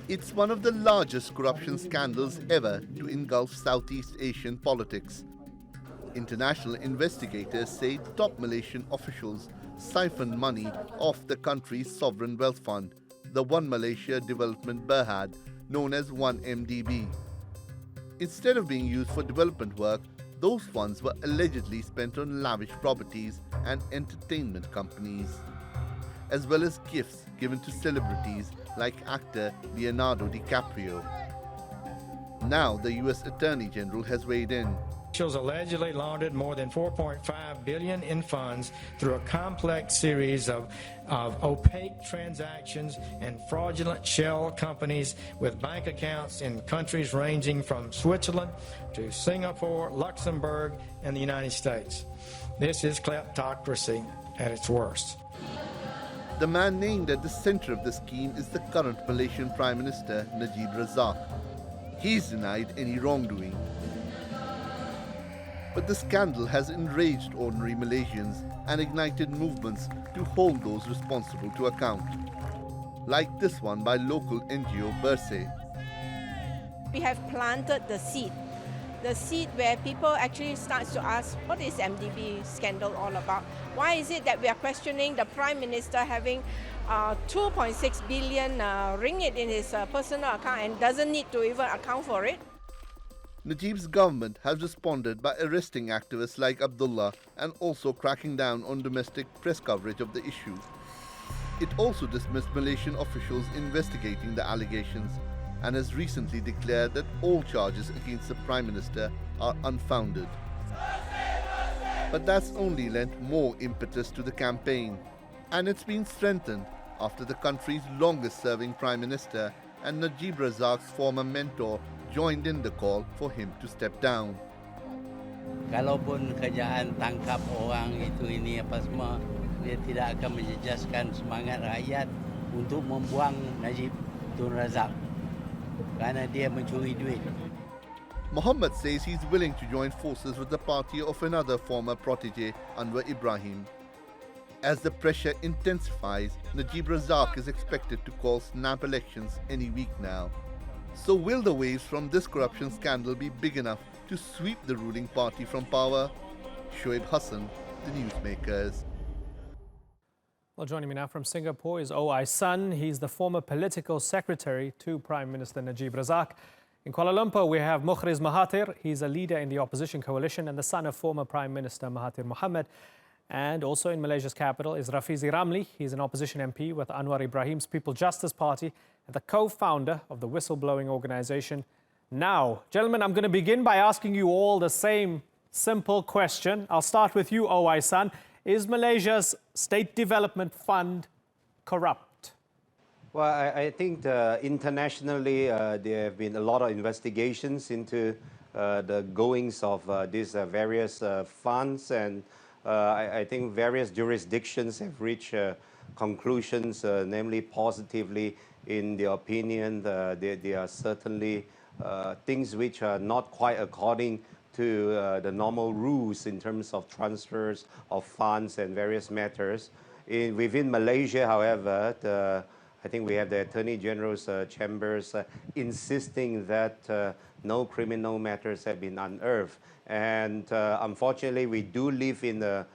It's one of the largest corruption scandals ever to engulf Southeast Asian politics. International investigators say top Malaysian officials siphoned money off the country's sovereign wealth fund, the One Malaysia Development Berhad, known as 1MDB. Instead of being used for development work, those funds were allegedly spent on lavish properties and entertainment companies, as well as gifts given to celebrities like actor Leonardo DiCaprio. Now the US Attorney General has weighed in. Officials allegedly laundered more than $4.5 billion in funds through a complex series of opaque transactions and fraudulent shell companies with bank accounts in countries ranging from Switzerland to Singapore, Luxembourg, and the United States. This is kleptocracy at its worst. The man named at the center of the scheme is the current Malaysian Prime Minister, Najib Razak. He's denied any wrongdoing. But the scandal has enraged ordinary Malaysians and ignited movements to hold those responsible to account. Like this one by local NGO Bersih. We have planted the seed where people actually start to ask, what is MDB scandal all about? Why is it that we are questioning the Prime Minister having 2.6 billion ringgit in his personal account and doesn't need to even account for it? Najib's government has responded by arresting activists like Abdullah and also cracking down on domestic press coverage of the issue. It also dismissed Malaysian officials investigating the allegations and has recently declared that all charges against the Prime Minister are unfounded. But that's only lent more impetus to the campaign, and it's been strengthened after the country's longest-serving Prime Minister and Najib Razak's former mentor joined in the call for him to step down. Kalaupun kerajaan tangkap orang itu ini apa semua, dia tidak akan menjejaskan semangat rakyat untuk membuang Najib Tun Razak kerana dia mencuri duit. Muhammad says he's willing to join forces with the party of another former protege, Anwar Ibrahim. As the pressure intensifies, Najib Razak is expected to call snap elections any week now. So will the waves from this corruption scandal be big enough to sweep the ruling party from power? Shoaib Hassan, the Newsmakers. Well, joining me now from Singapore is O.I. Sun. He's the former political secretary to Prime Minister Najib Razak. In Kuala Lumpur, we have Mukhriz Mahathir. He's a leader in the opposition coalition and the son of former Prime Minister Mahathir Mohamad. And also in Malaysia's capital is Rafizi Ramli. He's an opposition MP with Anwar Ibrahim's People Justice Party and the co-founder of the whistleblowing organization. Now, gentlemen, I'm going to begin by asking you all the same simple question. I'll start with you, O.I. Sun. Is Malaysia's State Development Fund corrupt? Well, I think internationally there have been a lot of investigations into the goings of these various funds, and I think various jurisdictions have reached conclusions, namely positively in their opinion. There are certainly things which are not quite according to the normal rules in terms of transfers of funds and various matters. Within Malaysia, however, I think we have the Attorney General's chambers insisting that no criminal matters have been unearthed. And unfortunately, we do live in a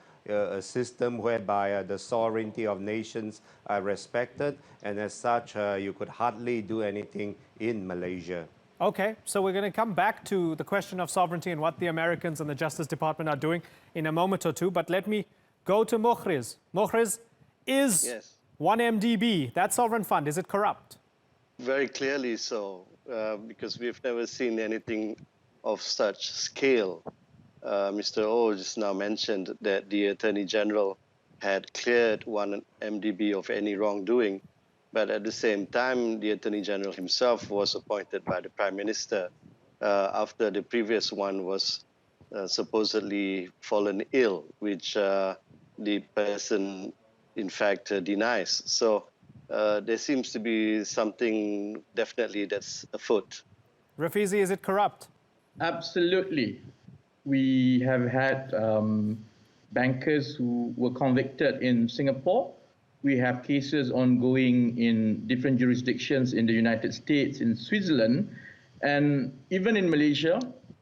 system whereby the sovereignty of nations are respected, and as such, you could hardly do anything in Malaysia. Okay, so we're going to come back to the question of sovereignty and what the Americans and the Justice Department are doing in a moment or two, but let me go to Mukhriz. Mukhriz, is Yes. 1MDB, that sovereign fund, is it corrupt? Very clearly so, because we've never seen anything of such scale. Mr. O just now mentioned that the Attorney General had cleared 1MDB of any wrongdoing, but at the same time, the Attorney General himself was appointed by the Prime Minister after the previous one was supposedly fallen ill, which the person in fact denies. So there seems to be something definitely that's afoot. Rafizi, is it corrupt? Absolutely. We have had bankers who were convicted in Singapore We have cases ongoing in different jurisdictions in the United States, in Switzerland, and even in Malaysia,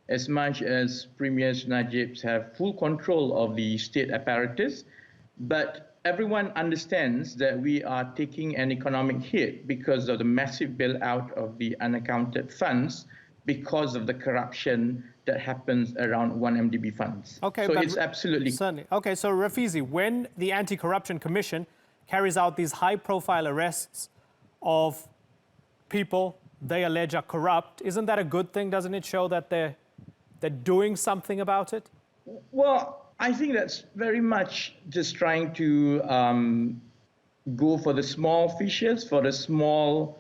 as much as Premiers Najib have full control of the state apparatus. But everyone understands that we are taking an economic hit because of the massive bailout of the unaccounted funds, because of the corruption that happens around 1MDB funds. Okay, so it's absolutely... Certainly. Okay, so Rafizi, when the Anti-Corruption Commission carries out these high-profile arrests of people they allege are corrupt, isn't that a good thing? Doesn't it show that they're doing something about it? Well, I think that's very much just trying to go for the small fishes, for the small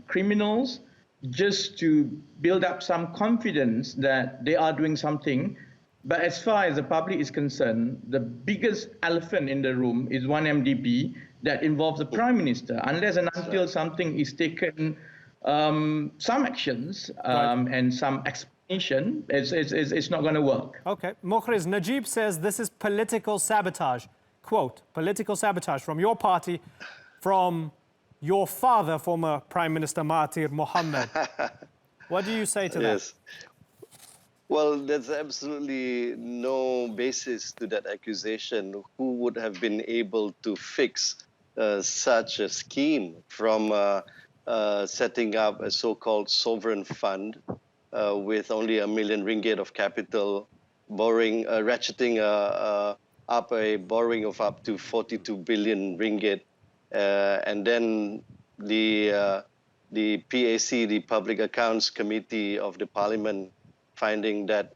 criminals, just to build up some confidence that they are doing something. But as far as the public is concerned, the biggest elephant in the room is 1MDB that involves the Prime Minister. Unless and until something is taken, some actions and some explanation, it's not going to work. Okay. Mukhriz, Najib says this is political sabotage. Quote, political sabotage from your party, from your father, former Prime Minister Mahathir Mohamad. What do you say to that? Well, there's absolutely no basis to that accusation. Who would have been able to fix such a scheme from setting up a so-called sovereign fund with only R1 million of capital, borrowing, ratcheting up a borrowing of up to 42 billion ringgit, and then the PAC, the Public Accounts Committee of the Parliament, finding that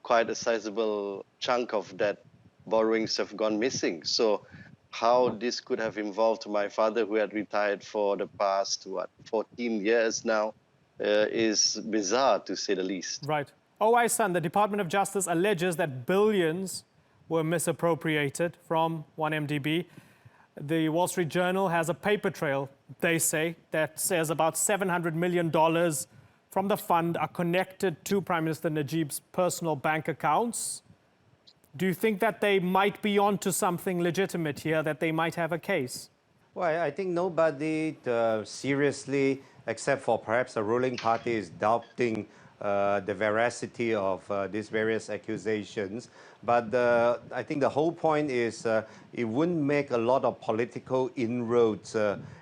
quite a sizable chunk of that borrowings have gone missing. So how this could have involved my father, who had retired for the past, 14 years now, is bizarre, to say the least. Right. OI Sun, the Department of Justice alleges that billions were misappropriated from 1MDB. The Wall Street Journal has a paper trail, they say, that says about $700 million from the fund are connected to Prime Minister Najib's personal bank accounts. Do you think that they might be onto something legitimate here, that they might have a case? Well, I think nobody seriously, except for perhaps the ruling party, is doubting the veracity of these various accusations. But I think the whole point is it wouldn't make a lot of political inroads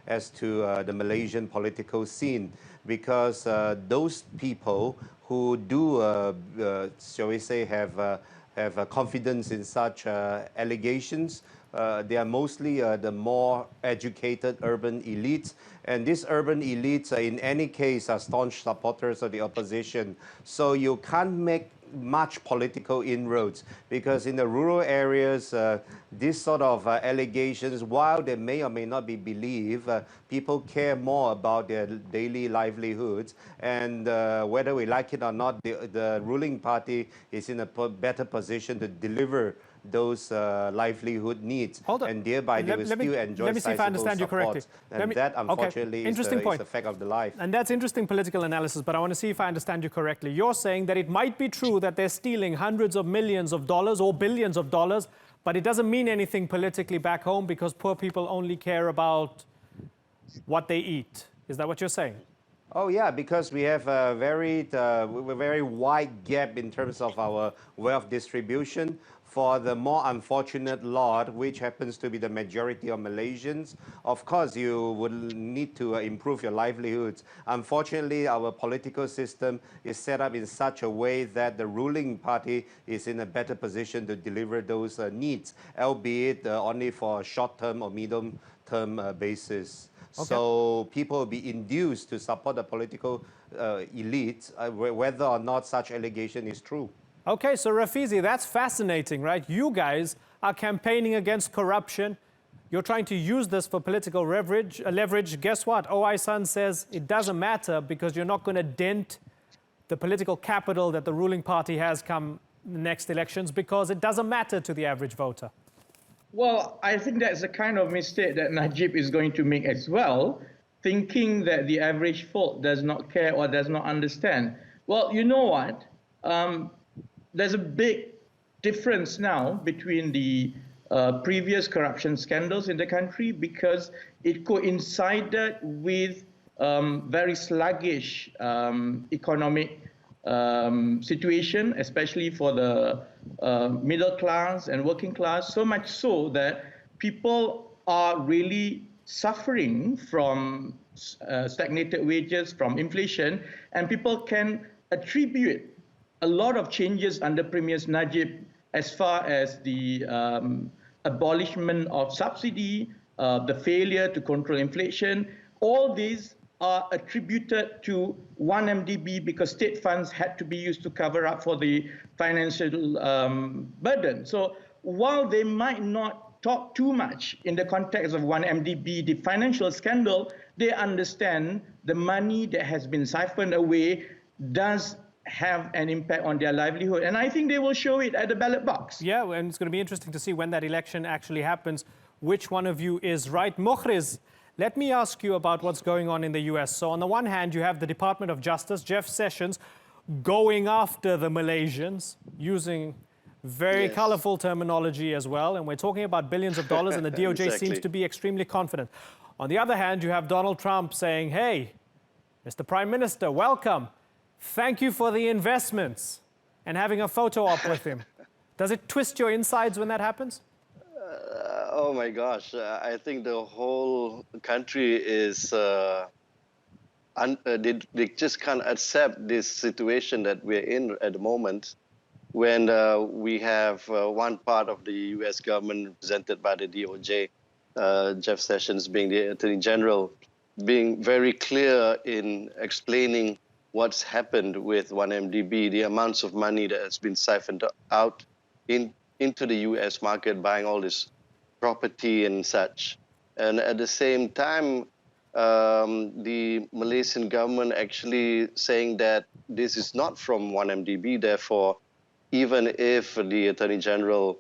as to the Malaysian political scene, because those people who do, shall we say, have confidence in such allegations, they are mostly the more educated urban elites. And these urban elites, in any case, are staunch supporters of the opposition. So you can't make much political inroads, because in the rural areas, this sort of allegations, while they may or may not be believed, people care more about their daily livelihoods. And whether we like it or not, the ruling party is in a better position to deliver those livelihood needs, and thereby they will still enjoy sizable support. And that, unfortunately, is a fact of the life. And that's interesting political analysis, but I want to see if I understand you correctly. You're saying that it might be true that they're stealing hundreds of millions of dollars or billions of dollars, but it doesn't mean anything politically back home because poor people only care about what they eat. Is that what you're saying? Oh yeah, because we have a very wide gap in terms of our wealth distribution. For the more unfortunate lot, which happens to be the majority of Malaysians, of course you would need to improve your livelihoods. Unfortunately, our political system is set up in such a way that the ruling party is in a better position to deliver those needs, albeit only for a short-term or medium-term basis. Okay. So people will be induced to support the political elite, whether or not such allegation is true. Okay, so Rafizi, that's fascinating, right? You guys are campaigning against corruption. You're trying to use this for political leverage. Guess what? OI Sun says it doesn't matter because you're not going to dent the political capital that the ruling party has come the next elections because it doesn't matter to the average voter. Well, I think that's the kind of mistake that Najib is going to make as well, thinking that the average folk does not care or does not understand. Well, you know what? There's a big difference now between the previous corruption scandals in the country because it coincided with very sluggish economic situation, especially for the middle class and working class, so much so that people are really suffering from stagnated wages, from inflation, and people can attribute a lot of changes under Premier Najib as far as the abolishment of subsidy, the failure to control inflation. All these are attributed to 1MDB because state funds had to be used to cover up for the financial burden. So while they might not talk too much in the context of 1MDB, the financial scandal, they understand the money that has been siphoned away does have an impact on their livelihood. And I think they will show it at the ballot box. Yeah, and it's going to be interesting to see when that election actually happens, which one of you is right. Mukhriz, let me ask you about what's going on in the US. So on the one hand, you have the Department of Justice, Jeff Sessions, going after the Malaysians using very colorful terminology as well. And we're talking about billions of dollars, and the DOJ seems to be extremely confident. On the other hand, you have Donald Trump saying, hey, Mr. Prime Minister, welcome. Thank you for the investments, and having a photo op with him. Does it twist your insides when that happens? Oh my gosh, I think the whole country is, they just can't accept this situation that we're in at the moment when we have one part of the US government represented by the DOJ, Jeff Sessions being the Attorney General, being very clear in explaining what's happened with 1MDB, the amounts of money that has been siphoned out into the US market, buying all this property and such. And at the same time, the Malaysian government actually saying that this is not from 1MDB, therefore, even if the Attorney General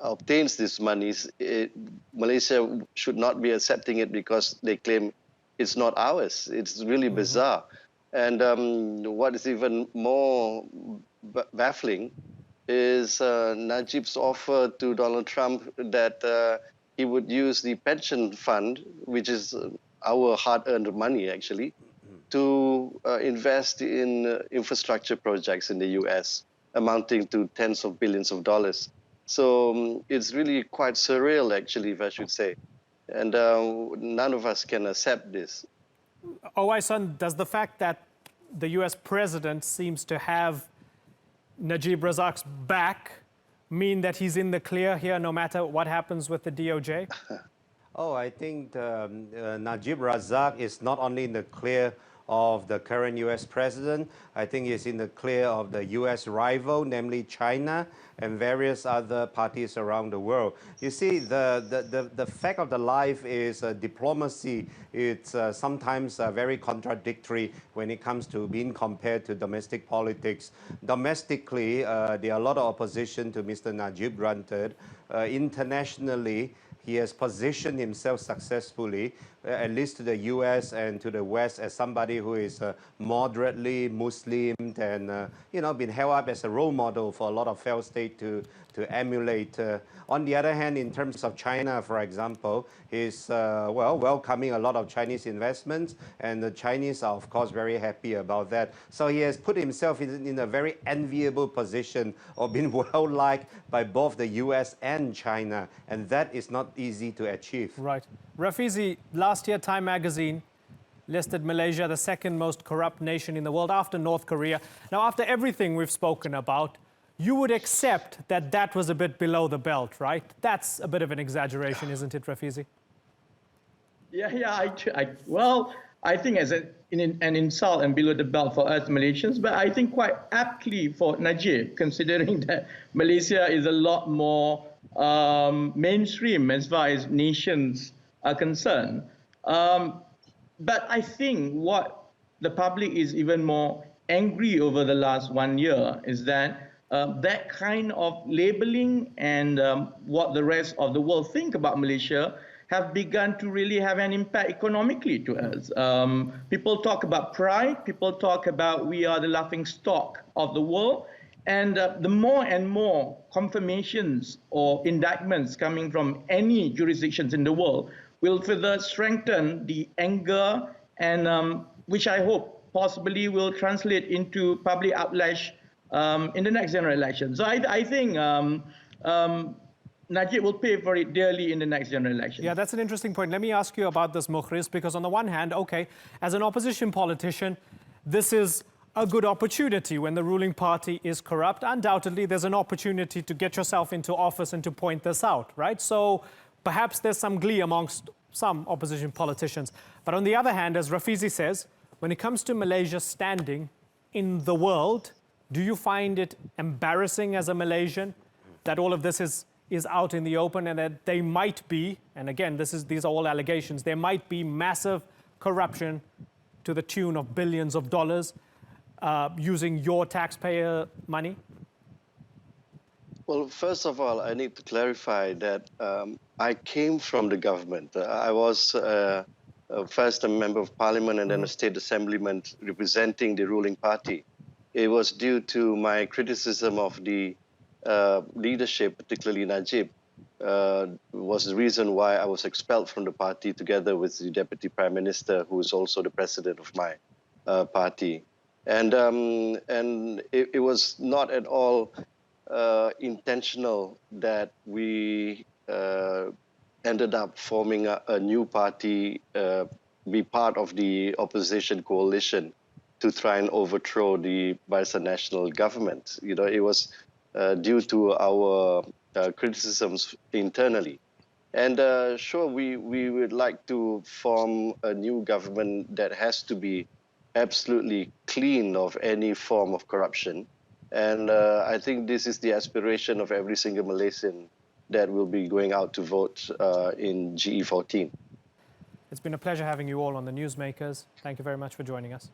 obtains these monies, Malaysia should not be accepting it because they claim it's not ours. It's really bizarre. And what is even more baffling is Najib's offer to Donald Trump that he would use the pension fund, which is our hard-earned money actually, to invest in infrastructure projects in the US, amounting to tens of billions of dollars. So it's really quite surreal actually, if I should say. And none of us can accept this. Son, does the fact that the US president seems to have Najib Razak's back mean that he's in the clear here no matter what happens with the DOJ? I think Najib Razak is not only in the clear of the current US president, I think he's in the clear of the US rival, namely China, and various other parties around the world. You see, the fact of the life is diplomacy. It's sometimes very contradictory when it comes to being compared to domestic politics. Domestically, there are a lot of opposition to Mr. Najib, granted. Internationally, he has positioned himself successfully, at least to the US and to the West, as somebody who is moderately Muslim and been held up as a role model for a lot of failed states to emulate. On the other hand, in terms of China, for example, he's welcoming a lot of Chinese investments, and the Chinese are, of course, very happy about that. So he has put himself in a very enviable position of being well-liked by both the US and China, and that is not easy to achieve. Right. Rafizi, last year Time magazine listed Malaysia the second most corrupt nation in the world after North Korea. Now, after everything we've spoken about, you would accept that that was a bit below the belt, right? That's a bit of an exaggeration, isn't it, Rafizi? I think as an insult and below the belt for us Malaysians, but I think quite aptly for Najib, considering that Malaysia is a lot more mainstream as far as nations are concerned. But I think what the public is even more angry over the last 1 year is that that kind of labeling and what the rest of the world think about Malaysia have begun to really have an impact economically to us. People talk about pride, people talk about we are the laughing stock of the world, And the more and more confirmations or indictments coming from any jurisdictions in the world will further strengthen the anger and which I hope possibly will translate into public outlash in the next general election. So I think Najib will pay for it dearly in the next general election. Yeah, that's an interesting point. Let me ask you about this, Mukhris, because on the one hand, okay, as an opposition politician, this is a good opportunity when the ruling party is corrupt. Undoubtedly, there's an opportunity to get yourself into office and to point this out, right? So perhaps there's some glee amongst some opposition politicians. But on the other hand, as Rafizi says, when it comes to Malaysia's standing in the world, do you find it embarrassing as a Malaysian that all of this is out in the open and that they might be, and again, these are all allegations, there might be massive corruption to the tune of billions of dollars using your taxpayer money? Well, first of all, I need to clarify that I came from the government. I was first a member of parliament and then a state assemblyman representing the ruling party. It was due to my criticism of the leadership, particularly Najib, was the reason why I was expelled from the party together with the Deputy Prime Minister, who is also the president of my party. And it was not at all intentional that we ended up forming a new party, be part of the opposition coalition to try and overthrow the Barisan National government. You know, it was due to our criticisms internally. And sure, we would like to form a new government that has to be absolutely clean of any form of corruption. And I think this is the aspiration of every single Malaysian that will be going out to vote in GE14. It's been a pleasure having you all on the Newsmakers. Thank you very much for joining us.